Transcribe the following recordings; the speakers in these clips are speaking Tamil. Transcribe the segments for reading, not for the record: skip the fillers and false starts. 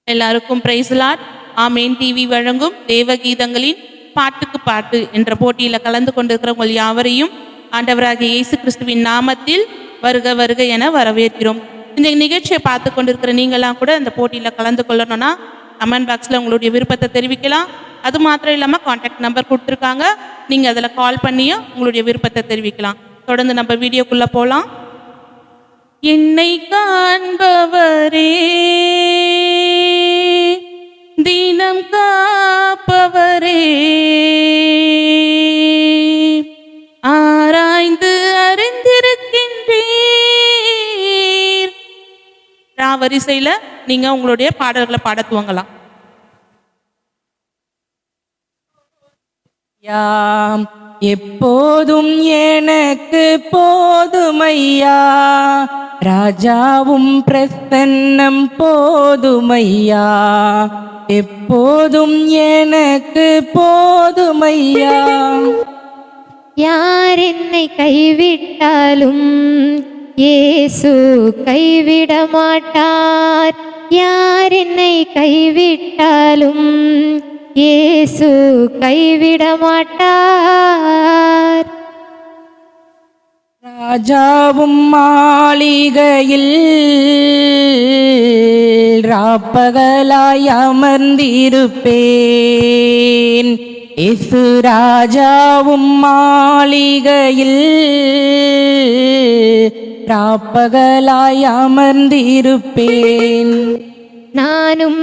எல்லாருக்கும் பிரைஸ் லார்ட். ஆமேன் டிவி வழங்கும் தேவகீதங்களின் பாட்டுக்கு பாட்டு என்ற போட்டியில் கலந்து கொண்டிருக்கிற உங்கள் யாவரையும் ஆண்டவராகிய இயேசு கிறிஸ்துவின் நாமத்தில் வருக வருக என வரவேற்கிறோம். இந்த நிகழ்ச்சியை பார்த்து கொண்டிருக்கிற நீங்களாம் கூட இந்த போட்டியில் கலந்து கொள்ளணும்னா கமெண்ட் பாக்ஸில் உங்களுடைய விருப்பத்தை தெரிவிக்கலாம். அது மாத்திரம் இல்லாமல் கான்டாக்ட் நம்பர் கொடுத்துருக்காங்க, நீங்கள் அதில் கால் பண்ணியும் உங்களுடைய விருப்பத்தை தெரிவிக்கலாம். தொடர்ந்து நம்ம வீடியோக்குள்ளே போகலாம். என்னை காண்பவரே, தினம் காப்பவரே, ஆராய்ந்து அறிந்திருக்கின்றீர். வரிசையில நீங்க உங்களுடைய பாடல்களை பாட துவங்கலாம். யாம் எப்போதும் எனக்கு போதுமையா, ராஜாவும் பிரசன்னம் போதுமையா, எப்போதும் எனக்கு போதுமையா. யார் என்னை கைவிட்டாலும் இயேசு கைவிட மாட்டார். யார் என்னை கைவிட்டாலும் இயேசு கைவிட மாட்டார். ராஜாவும் மாளிகையில் ராப்பகலாய் அமர்ந்திருப்பேன். இயேசு ராஜாவும் மாளிகையில் ராப்பகலாய் அமர்ந்திருப்பேன். நானும்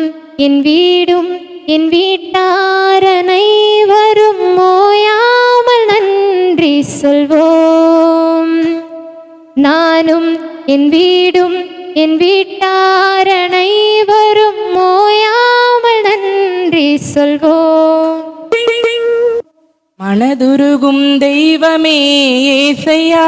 என் வீடும் என் வீட்டார் அனைவரும் ஓயாமல் நன்றி சொல்வோம். நானும் என் வீடும் என் வீட்டார் அனைவரும் ஓயாமல் நன்றி சொல்வோம். மனதுருகும் தெய்வமே ஏசையா,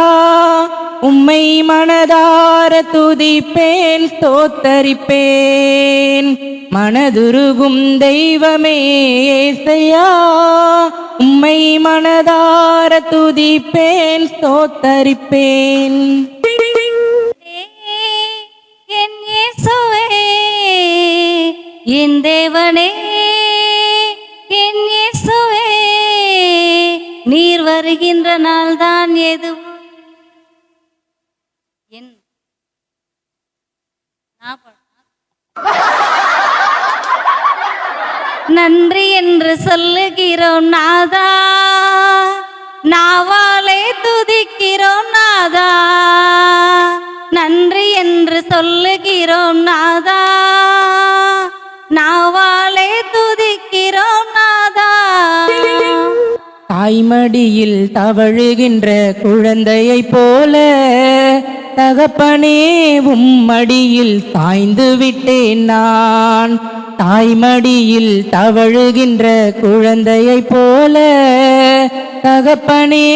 உம்மை மனதார துதிப்பேன் ஸ்தோத்தரிப்பேன். மனதுருகும் தெய்வமே ஏசையா, உம்மை மனதார துதிப்பேன் ஸ்தோத்தரிப்பேன். என் இயேசுவே, என் தேவனே, என் இயேசுவே, நீர் வருகின்ற நாள் தான் எது நன்றி என்று சொல்லுகிறோம் நாதா, நாவாலே துதிக்கிறோம் நாதா. நன்றி என்று சொல்லுகிறோம் நாதா, நாவாலே துதிக்கிறோம் நாதா. தாய்மடியில் தவழுகின்ற குழந்தையை போல தகப்பனே உம்மடியில் சாய்ந்து விட்டேன் நான். தாய்மடியில் தவழுகின்ற குழந்தையை போல தகப்பனே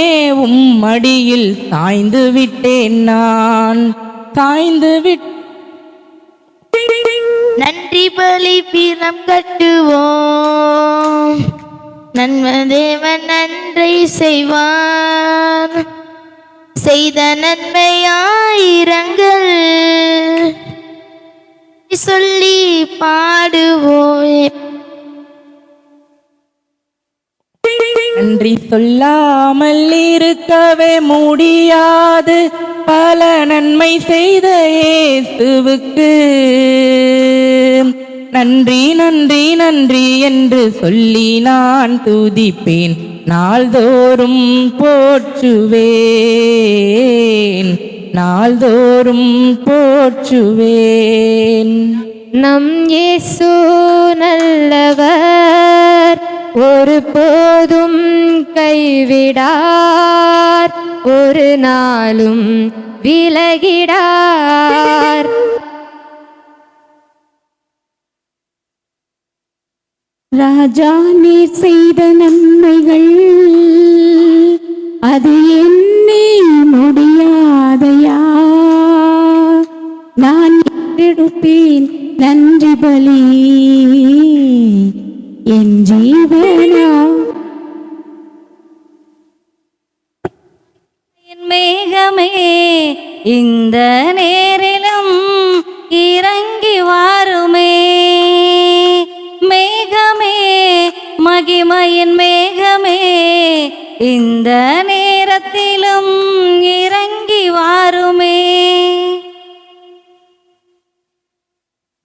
உம்மடியில் சாய்ந்து விட்டேன் நான். சாய்ந்து நன்றி பலி பீரம் கட்டுவோம், நன்மதேவன் நன்றை செய்வார். செய்த நன்மையாயிரங்கள் சொல்லி பாடுவோம். நன்றி சொல்லாமல் இருக்கவே முடியாது, பல நன்மை செய்த இயேசுவுக்கு நன்றி நன்றி நன்றி என்று சொல்லி நான் துதிப்பேன். நாள்தோறும் போற்றுவேன், நாள்தோறும் போற்றுவேன். நம் இயேசு நல்லவர், ஒரு போதும் கைவிடார், ஒரு நாளும் விலகிடார். ராஜா நீர் செய்த நன்மைகள் அது எண்ணி முடியாதையா. நான் எடுப்பேன் நன்றி பலி என் ஜீவனா மேகமே இந்த நேரிலும் இறங்கி வாருமே. மேகமே மகிமையின் மேகமே இந்த நேரத்திலும் இறங்கி வாருமே.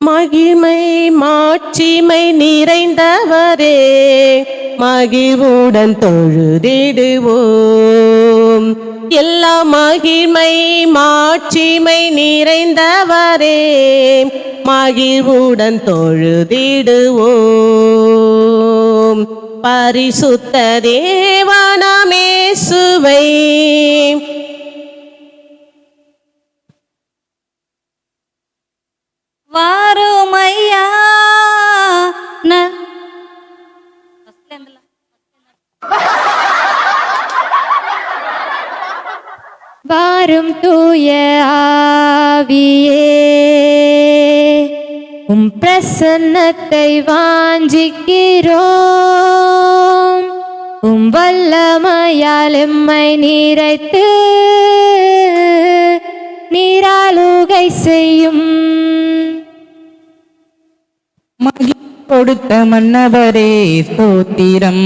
மகிமை மாட்சிமை நிறைந்தவரே மகிழ்வுடன் தொழுதிடுவோம். எல்லா மகிமை மாட்சிமை நிறைந்தவரே மகிழ்வுடன் தொழுதிடுவோம். பரிசுத்த தேவனாமே சுவை வாருமையா. வாரும் தூய ஆவியே, உம் பிரசன்னத்தை வாஞ்சிக்கிறோம். உம் வல்லமையால் எம்மை நிறைத்து நீராளுகை செய்யும். கொடுத்த மன்னவரே ஸ்தோத்திரம்.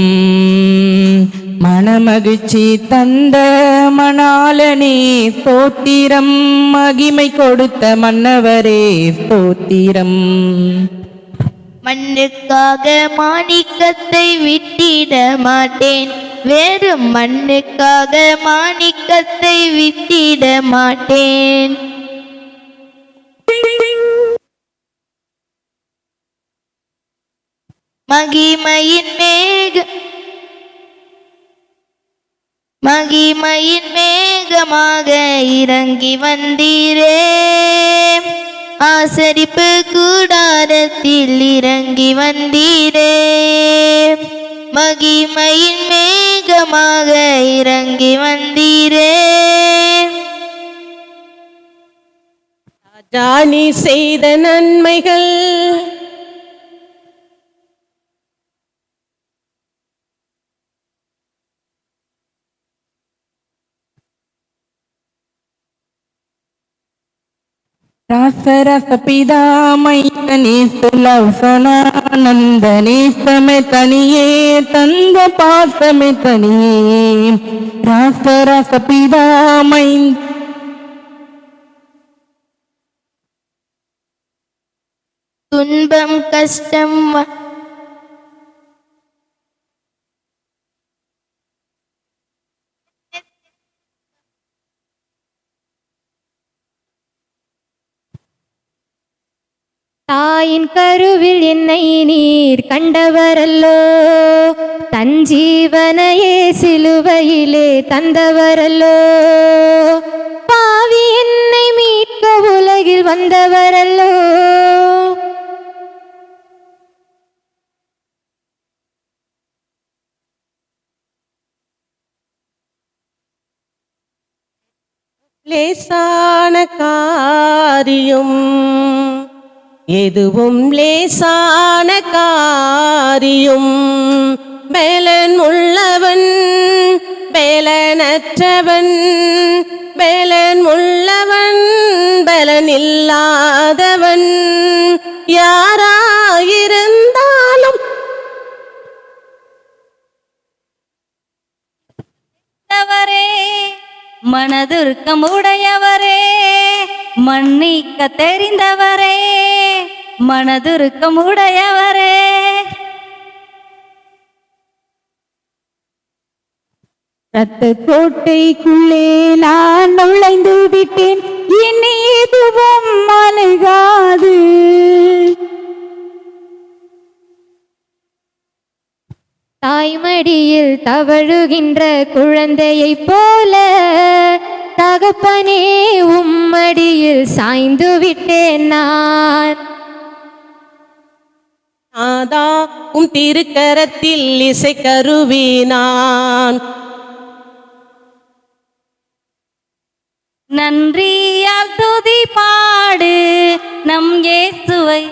மனமகிழ்ச்சி தந்த மணாளனே ஸ்தோத்திரம். மகிமை கொடுத்த மன்னவரே ஸ்தோத்திரம். மண்ணுக்காக மாணிக்கத்தை விட்டிட மாட்டேன், வெறும் மண்ணுக்காக மாணிக்கத்தை விட்டிட மாட்டேன். மகிமையின் மேகமாக இறங்கி வந்தீரே. ஆசரிப்பு கூடாரத்தில் இறங்கி வந்தீரே. மகிமையின் மேகமாக இறங்கி வந்தீரே. ராஜாணி செய்த நன்மைகள் रासरस पिता मैतनीसुलवसनानंदने समय तनिये तंद पास में तनिये. रासरस पिता मै துன்பம் கஷ்டம் தாயின் கருவில் என்னை நீர் கண்டவரல்லோ. தஞ்சீவனையே சிலுவையிலே தந்தவரல்லோ. பாவி என்னை மீட்க உலகில் வந்தவரல்லோ. லேசான காரியம் எதுவும் லேசான காரியம். பேலன் உள்ளவன் பேலனற்றவன், பேலன் உள்ளவன் பலன் இல்லாதவன் யாராயிருந்தாலும் மனதுருக்கம் உடையவரே, மன்னிக்க தெரிந்தவரே, மனதுருக்கம் உடையவரே. இரத்த கோட்டைக்குள்ளே நான் நுழைந்து விட்டேன், இனி எதுவும் அணுகாது. தாய்மடியில் தவழுகின்ற குழந்தையைப் போல தகப்பனே உம்மடியில் சாய்ந்து விட்டேன் நான். நாதா உம் திருக்கரத்தில் இசை கருவினான். நன்றியால் துதி பாடு நம் இயேசுவை.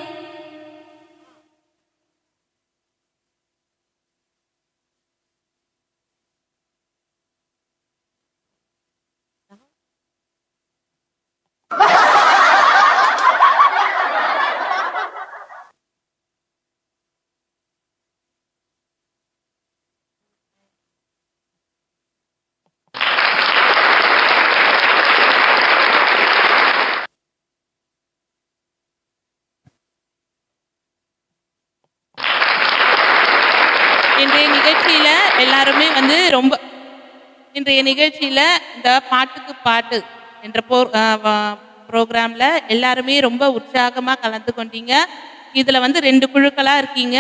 இன்றைய நிகழ்ச்சியில எல்லாருமே வந்து இன்றைய நிகழ்ச்சியில இந்த பாட்டுக்கு பாட்டு என்ற ப்ரோக்ராம்ல எல்லாருமே ரொம்ப உற்சாகமாக கலந்து கொண்டீங்க. இதுல வந்து 2 குழுக்களா இருக்கீங்க.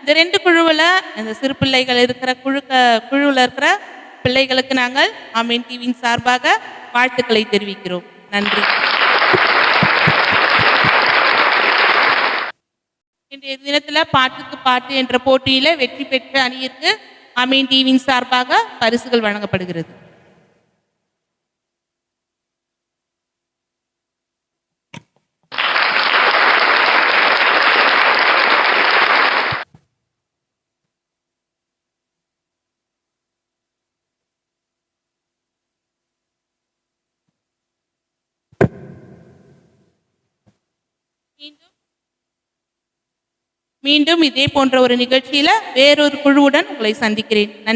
இந்த 2 குழுவில் இந்த சிறு பிள்ளைகள் இருக்கிற குழுவில் இருக்கிற பிள்ளைகளுக்கு நாங்கள் ஆமீன் டிவியின் சார்பாக வாழ்த்துக்களை தெரிவிக்கிறோம். நன்றி. இன்றைய தினத்துல பாட்டுக்கு பாட்டு என்ற போட்டியில வெற்றி பெற்ற அணியிற்கு ஆமீன் டிவியின் சார்பாக பரிசுகள் வழங்கப்படுகிறது. மீண்டும் இதே போன்ற ஒரு நிகழ்ச்சியில வேறொரு குழுவுடன் உங்களை சந்திக்கிறேன். நன்றி.